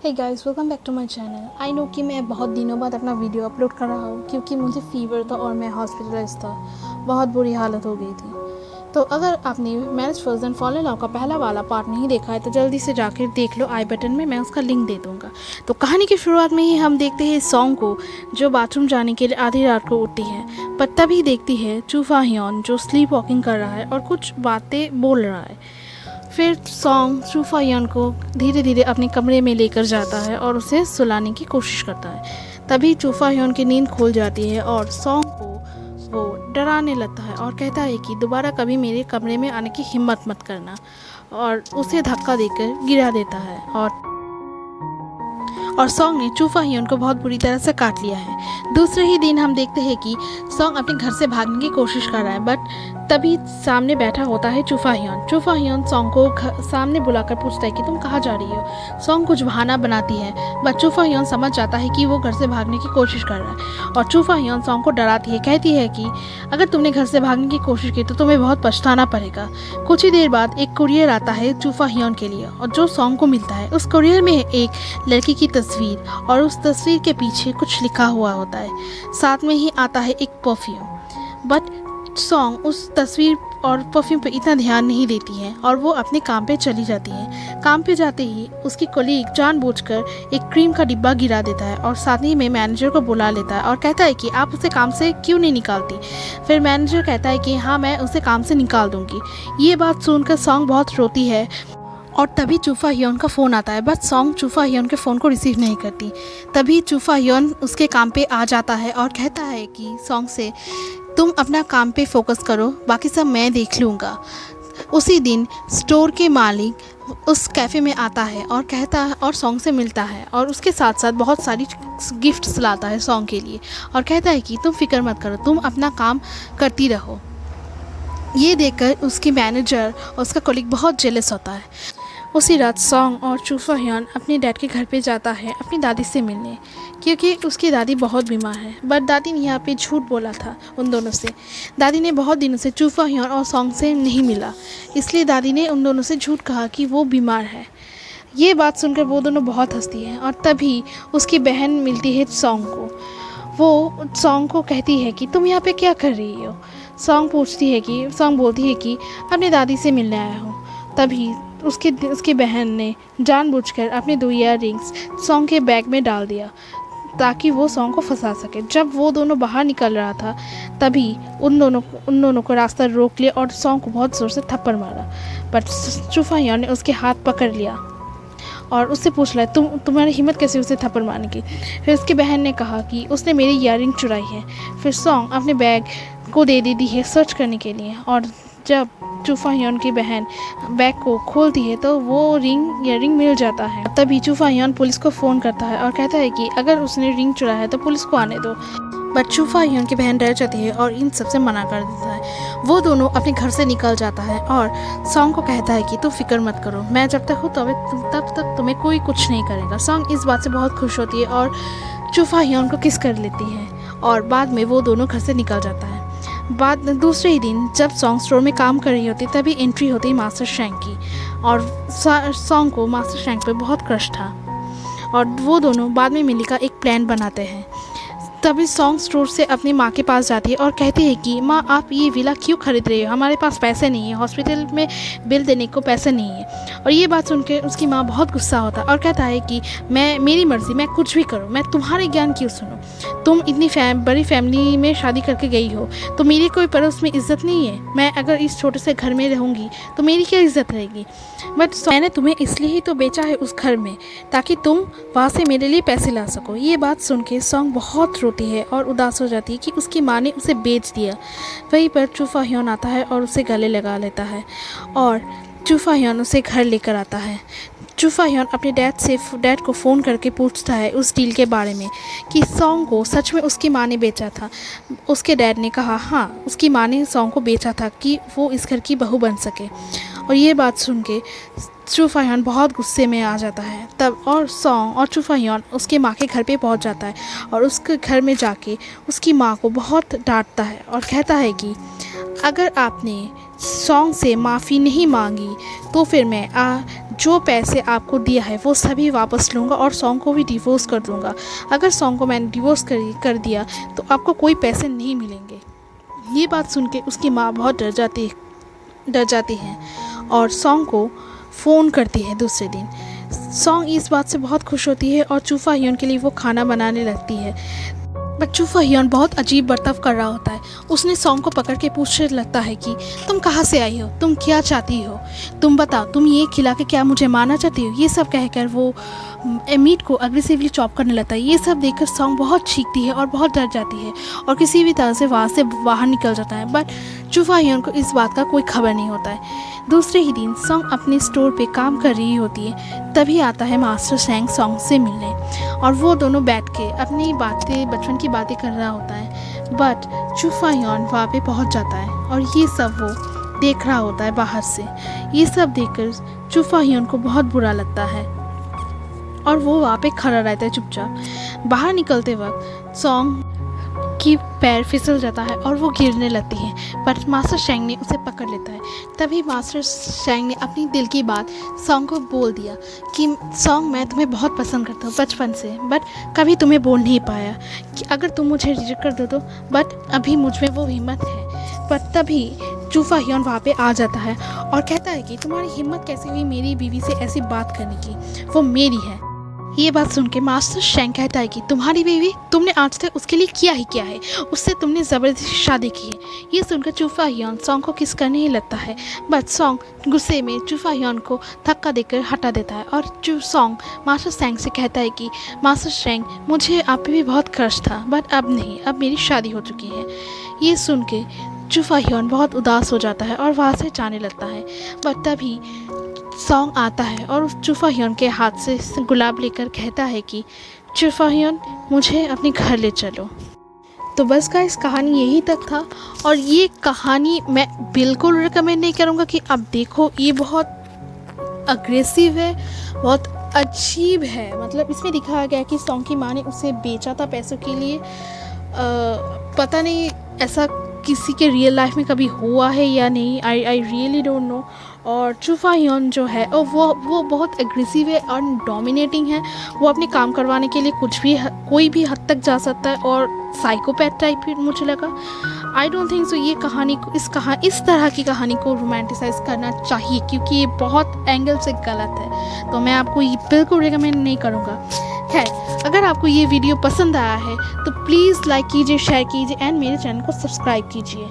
Hey guys, welcome back to my channel. I know कि मैं बहुत दिनों बाद अपना वीडियो अपलोड कर रहा हूँ क्योंकि मुझे फ़ीवर था और मैं हॉस्पिटलाइज था। बहुत बुरी हालत हो गई थी। तो अगर आपने marriage first and fall in love का पहला वाला पार्ट नहीं देखा है तो जल्दी से जाकर देख लो, आई बटन में मैं उसका लिंक दे दूँगा। तो कहानी की शुरुआत में ही हम देखते हैं सॉन्ग को, जो बाथरूम जाने के लिए आधी रात को उठती है, पर तभी देखती है चू फा ह्योन जो स्लीप वॉकिंग कर रहा है और कुछ बातें बोल रहा है। फिर सॉन्ग चू फा ह्योन को धीरे धीरे अपने कमरे में लेकर जाता है और उसे सुलाने की कोशिश करता है। तभी चू फा ह्योन की नींद खुल जाती है और सॉन्ग को वो डराने लगता है और कहता है कि दोबारा कभी मेरे कमरे में आने की हिम्मत मत करना, और उसे धक्का देकर गिरा देता है। और सॉन्ग ने चू फा ह्योन को बहुत बुरी तरह से काट लिया है। दूसरे ही दिन हम देखते हैं कि सॉन्ग अपने घर से भागने की कोशिश कर रहा है, बट तभी सामने बैठा होता है चू फा ह्योन। चू फा ह्योन सॉन्ग को सामने बुलाकर पूछता है कि तुम कहाँ जा रही हो। सॉन्ग कुछ बहाना बनाती है, बट चू फा ह्योन समझ जाता है कि वो घर से भागने की कोशिश कर रहा है। और चू फा ह्योन सॉन्ग को डराती है, कहती है कि अगर तुमने घर से भागने की कोशिश की तो तुम्हें बहुत पछताना पड़ेगा। कुछ ही देर बाद एक कुरियर आता है चू फा ह्योन के लिए, और जो सॉन्ग को मिलता है उस कुरियर में एक लड़की की तस्वीर, और उस तस्वीर के पीछे कुछ लिखा हुआ होता है। साथ में ही आता है एक परफ्यूम, बट सॉन्ग उस तस्वीर और परफ्यूम पे इतना ध्यान नहीं देती है और वो अपने काम पे चली जाती है। काम पे जाते ही उसकी कोलीग जानबूझकर एक क्रीम का डिब्बा गिरा देता है और साथ ही में मैनेजर को बुला लेता है और कहता है कि आप उसे काम से क्यों नहीं निकालती। फिर मैनेजर कहता है कि हाँ, मैं उसे काम से निकाल दूँगी। ये बात सुनकर सॉन्ग बहुत रोती है और तभी चू फा ह्योन का फ़ोन आता है, बट सॉन्ग चू फा ह्योन के फ़ोन को रिसीव नहीं करती। तभी चू फा ह्योन उसके काम पे आ जाता है और कहता है कि सॉन्ग से तुम अपना काम पे फोकस करो, बाकी सब मैं देख लूँगा। उसी दिन स्टोर के मालिक उस कैफ़े में आता है और कहता है और सॉन्ग से मिलता है और उसके साथ साथ बहुत सारी गिफ्ट्स लाता है सॉन्ग के लिए और कहता है कि तुम फिक्र मत करो, तुम अपना काम करती रहो। ये देखकर उसकी मैनेजर और उसका कलीग बहुत जेलस होता है। उसी रात सॉन्ग और चू फा ह्योन अपने डैड के घर पे जाता है अपनी दादी से मिलने, क्योंकि उसकी दादी बहुत बीमार है। बट दादी ने यहाँ पे झूठ बोला था उन दोनों से। दादी ने बहुत दिनों से चू फा ह्योन और सॉन्ग से नहीं मिला, इसलिए दादी ने उन दोनों से झूठ कहा कि वो बीमार है। ये बात सुनकर वो दोनों बहुत हंसती हैं और तभी उसकी बहन मिलती है सॉन्ग को। वो सॉन्ग को कहती है कि तुम यहाँ पे क्या कर रही हो। सॉन्ग बोलती है कि अपनी दादी से मिलने आया हूँ। तभी उसकी बहन ने जानबूझकर अपने 2 ईयररिंग्स सॉन्ग के बैग में डाल दिया ताकि वो सॉन्ग को फंसा सके। जब वो दोनों बाहर निकल रहा था तभी उन दोनों को रास्ता रोक लिया और सॉन्ग को बहुत ज़ोर से थप्पड़ मारा, बट चू फा ह्योन ने उसके हाथ पकड़ लिया और उससे पूछ रहा है तुम्हारी हिम्मत कैसे उसे थप्पड़ मारने की। फिर उसकी बहन ने कहा कि उसने मेरी ईयररिंग चुराई है। फिर सॉन्ग अपने बैग को दे देती है सर्च करने के लिए, और जब चू फा ह्योन की बहन बैग को खोलती है तो वो ईयररिंग मिल जाता है। तभी चू फा ह्योन पुलिस को फ़ोन करता है और कहता है कि अगर उसने रिंग चुराया है तो पुलिस को आने दो। बट चू फा ह्योन की बहन डर जाती है और इन सब से मना कर देता है। वो दोनों अपने घर से निकल जाता है और सॉन्ग को कहता है कि तुम फिक्र मत करो, मैं जब तक हूँ तब तक तुम्हें कोई कुछ नहीं करेगा। सॉन्ग इस बात से बहुत खुश होती है और चू फा ह्योन को किस कर लेती है और बाद में वो दोनों घर से निकल जाता है। दूसरे ही दिन जब सॉन्ग स्टोर में काम कर रही होती तभी एंट्री होती मास्टर शैंक की, और सॉन्ग को मास्टर शैंक पे बहुत क्रश था और वो दोनों बाद में मिलकर एक प्लान बनाते हैं। तभी सॉन्ग स्टोर से अपनी माँ के पास जाती है और कहती है कि माँ, आप ये विला क्यों खरीद रही हो, हमारे पास पैसे नहीं है, हॉस्पिटल में बिल देने को पैसे नहीं है। और ये बात सुनकर उसकी माँ बहुत गुस्सा होता है और कहता है कि मेरी मर्ज़ी, मैं कुछ भी करूँ, मैं तुम्हारे ज्ञान क्यों सुनूँ। तुम इतनी बड़ी फैमिली में शादी करके गई हो तो मेरी कोई पड़ोस में इज्जत नहीं है। मैं अगर इस छोटे से घर में रहूँगी तो मेरी क्या इज्जत रहेगी। बट मैंने तुम्हें इसलिए ही तो बेचा है उस घर में ताकि तुम वहाँ से मेरे लिए पैसे ला सको। ये बात सुन के सॉन्ग बहुत रोती है और उदास हो जाती है कि उसकी माँ ने उसे बेच दिया। वहीं पर चू फा ह्योन आता है और उसे गले लगा लेता है और चू फा ह्योन उसे घर लेकर आता है। चू फा ह्योन अपने डैड को फ़ोन करके पूछता है उस डील के बारे में कि सॉन्ग को सच में उसकी माँ ने बेचा था। उसके डैड ने कहा हाँ, उसकी माँ ने सॉन्ग को बेचा था कि वो इस घर की बहू बन सके। और ये बात सुन के चू फा ह्योन बहुत गुस्से में आ जाता है। तब और सॉन्ग और चू फा ह्योन उसके माँ के घर पे पहुंच जाता है और उसके घर में जाके उसकी माँ को बहुत डांटता है और कहता है कि अगर आपने सॉन्ग से माफ़ी नहीं मांगी तो फिर मैं जो पैसे आपको दिया है वो सभी वापस लूँगा और सॉन्ग को भी डिवोर्स कर दूँगा। अगर सॉन्ग को मैंने डिवोर्स कर दिया तो आपको कोई पैसे नहीं मिलेंगे। ये बात सुन के उसकी माँ बहुत डर जाती है और सॉन्ग को फ़ोन करती है दूसरे दिन। सॉन्ग इस बात से बहुत खुश होती है और चूफा ह्योन के लिए वो खाना बनाने लगती है। बट चूफा ह्योन बहुत अजीब बर्ताव कर रहा होता है। उसने सॉन्ग को पकड़ के पूछने लगता है कि तुम कहाँ से आई हो, तुम क्या चाहती हो, तुम बताओ, तुम ये खिला के क्या मुझे मारना चाहती हो। ये सब कहकर वो मीट को अग्रेसिवली चॉप करने लगता है। ये सब देखकर सॉन्ग बहुत चीखती है और बहुत डर जाती है और किसी भी तरह से वहाँ से बाहर निकल जाता है। बट चूफा ह्योन को इस बात का कोई खबर नहीं होता है। दूसरे ही दिन सॉन्ग अपने स्टोर पे काम कर रही होती है। तभी आता है मास्टर शैंग सॉन्ग से मिलने और वो दोनों बैठ के अपनी बातें, बचपन की बातें कर रहा होता है। बट चूफा ह्योन वहाँ पे पहुँच जाता है और ये सब वो देख रहा होता है बाहर से। ये सब देखकर चूफा ह्योन को बहुत बुरा लगता है और वो वहाँ पे खड़ा रहता है चुपचाप। बाहर निकलते वक्त सॉन्ग की पैर फिसल जाता है और वो गिरने लगती है। पर मास्टर शैंग ने उसे पकड़ लेता है। तभी मास्टर शैंग ने अपनी दिल की बात सॉन्ग को बोल दिया कि सॉन्ग, मैं तुम्हें बहुत पसंद करता हूँ बचपन से, बट कभी तुम्हें बोल नहीं पाया कि अगर तुम मुझे रिजेक्ट कर दो तो, बट अभी मुझ में वो हिम्मत है। पर तभी चूफा ह्योन वहाँ पे आ जाता है और कहता है कि तुम्हारी हिम्मत कैसे हुई मेरी बीवी से ऐसी बात करने की, वो मेरी है। ये बात सुन के मास्टर शैंग कहता है कि तुम्हारी बीवी, तुमने आज तक उसके लिए किया ही क्या है, उससे तुमने ज़बरदस्ती शादी की है। ये सुनकर चूफा ह्योन सॉन्ग को किस करने ही लगता है। बट सॉन्ग गुस्से में चूफा ह्योन को धक्का देकर हटा देता है और सॉन्ग मास्टर शैंग से कहता है कि मास्टर शैंग, मुझे आप पे भी बहुत क्रश था, बट अब नहीं, अब मेरी शादी हो चुकी है। ये सुन के चूफा ह्योन बहुत उदास हो जाता है और वहाँ से जाने लगता है। बट तभी सॉन्ग आता है और उस चूफा ह्योन के हाथ से गुलाब लेकर कहता है कि चूफा ह्योन, मुझे अपने घर ले चलो। तो बस गाइस, कहानी यही तक था और ये कहानी मैं बिल्कुल रिकमेंड नहीं करूँगा कि आप देखो। ये बहुत अग्रेसिव है, बहुत अजीब है। मतलब इसमें दिखाया गया कि सॉन्ग की माँ ने उसे बेचा था पैसों के लिए। पता नहीं ऐसा किसी के रियल लाइफ में कभी हुआ है या नहीं, आई रियली डोंट नो। और चूफा ह्योन जो है वो बहुत एग्रेसिव है और डोमिनेटिंग है। वो अपने काम करवाने के लिए कोई भी हद तक जा सकता है और साइकोपैथ टाइप भी मुझे लगा। आई डोंट थिंक सो ये कहानी को इस तरह की कहानी को रोमांटिसाइज करना चाहिए, क्योंकि ये बहुत एंगल से गलत है। तो मैं आपको ये बिल्कुल रिकमेंड नहीं करूँगा। खैर, अगर आपको ये वीडियो पसंद आया है तो प्लीज़ लाइक कीजिए, शेयर कीजिए एंड मेरे चैनल को सब्सक्राइब कीजिए।